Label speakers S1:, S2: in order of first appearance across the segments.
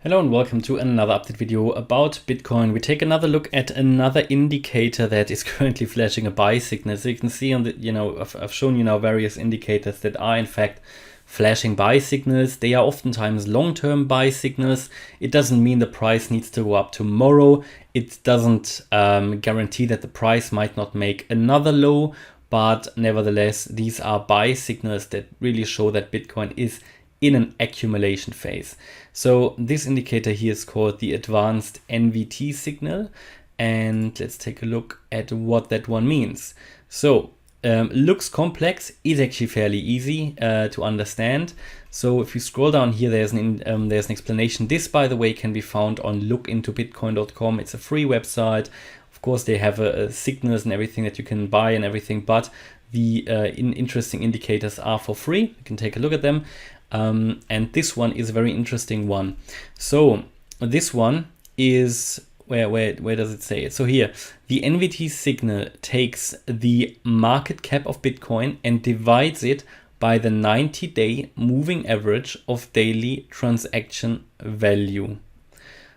S1: Hello and welcome to another update video about Bitcoin. We take another look at another indicator that is currently flashing a buy signal. So you can see on the, I've shown you now various indicators that are in fact flashing buy signals. They are oftentimes long-term buy signals. It doesn't mean the price needs to go up tomorrow. It doesn't guarantee that the price might not make another low, but nevertheless, these are buy signals that really show that Bitcoin is in an accumulation phase. So this indicator here is called the advanced NVT signal, and let's take a look at what that one means. So looks complex, is actually fairly easy to understand. So if you scroll down here, there's an explanation. This, by the way, can be found on lookintobitcoin.com. It's a free website. Of course, they have signals and everything that you can buy and everything, but the interesting indicators are for free. You can take a look at them. And this one is a very interesting one. So this one is, where does it say it? So here, the NVT signal takes the market cap of Bitcoin and divides it by the 90-day moving average of daily transaction value.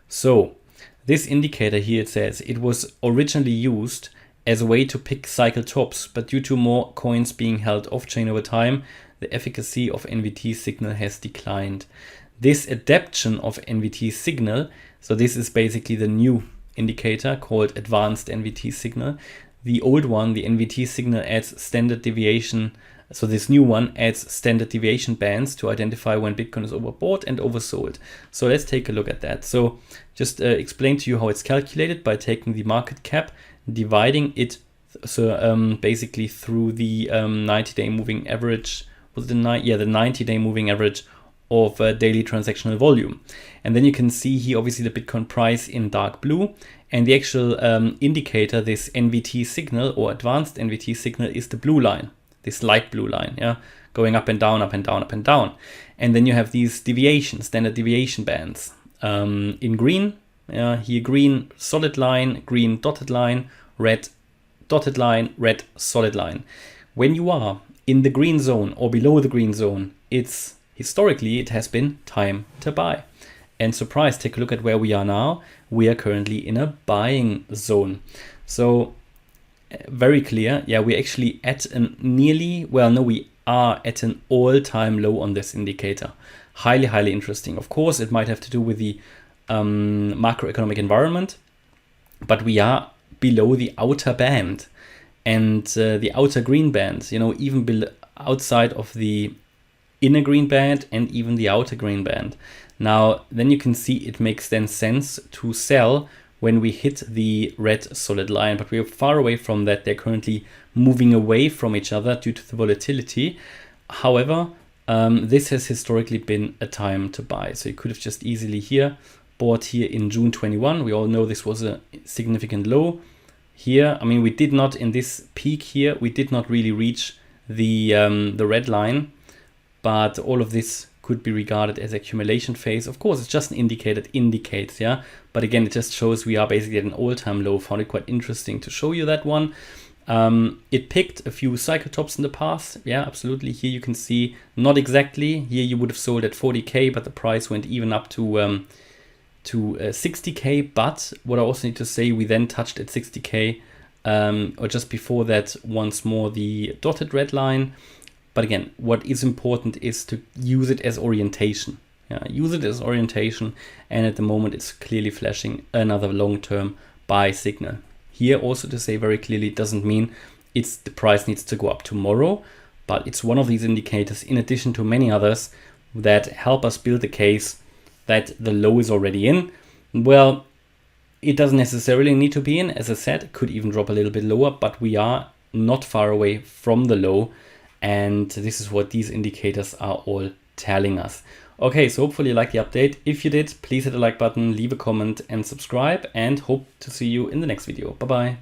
S1: So this indicator here, it says it was originally used as a way to pick cycle tops, but due to more coins being held off-chain over time, the efficacy of NVT signal has declined. This adaptation of NVT signal, so this is basically the new indicator called advanced NVT signal. The old one, the NVT signal, adds standard deviation. So this new one adds standard deviation bands to identify when Bitcoin is overbought and oversold. So let's take a look at that. So just explain to you how it's calculated by taking the market cap, dividing it basically through the 90-day moving average. The 90-day moving average of daily transactional volume. And then you can see here obviously the Bitcoin price in dark blue, and the actual indicator, this NVT signal or advanced NVT signal, is the blue line, this light blue line, going up and down, up and down, up and down. And then you have these deviations, standard deviation bands in green, here green solid line, green dotted line, red dotted line, red solid line. When you are in the green zone or below the green zone, historically it has been time to buy. And surprise, take a look at where we are now. We are currently in a buying zone. So very clear. Yeah, we're actually at we are at an all-time low on this indicator. Highly interesting. Of course, it might have to do with the macroeconomic environment, but we are below the outer band. And the outer green band, even outside of the inner green band and even the outer green band. Now, then you can see it makes then sense to sell when we hit the red solid line, but we are far away from that. They're currently moving away from each other due to the volatility. However, this has historically been a time to buy. So you could have just easily bought here in June 21. We all know this was a significant low. Here, we did not, in this peak here, we did not really reach the red line, but all of this could be regarded as accumulation phase. Of course, it's just an indicator, it indicates, but again, it just shows we are basically at an all-time low. Found it quite interesting to show you that one. It picked a few cycle tops in the past. Yeah, absolutely. Here you can see, not exactly. Here you would have sold at 40K, but the price went even up to 60K, but what I also need to say, we then touched at 60K or just before that once more the dotted red line. But again, what is important is to use it as orientation. Use it as orientation, and at the moment it's clearly flashing another long-term buy signal. Here also to say very clearly, it doesn't mean the price needs to go up tomorrow, but it's one of these indicators in addition to many others that help us build the case that the low is already in. Well, it doesn't necessarily need to be in. As I said, it could even drop a little bit lower, but we are not far away from the low. And this is what these indicators are all telling us. Okay, so hopefully you liked the update. If you did, please hit the like button, leave a comment and subscribe, and hope to see you in the next video. Bye-bye.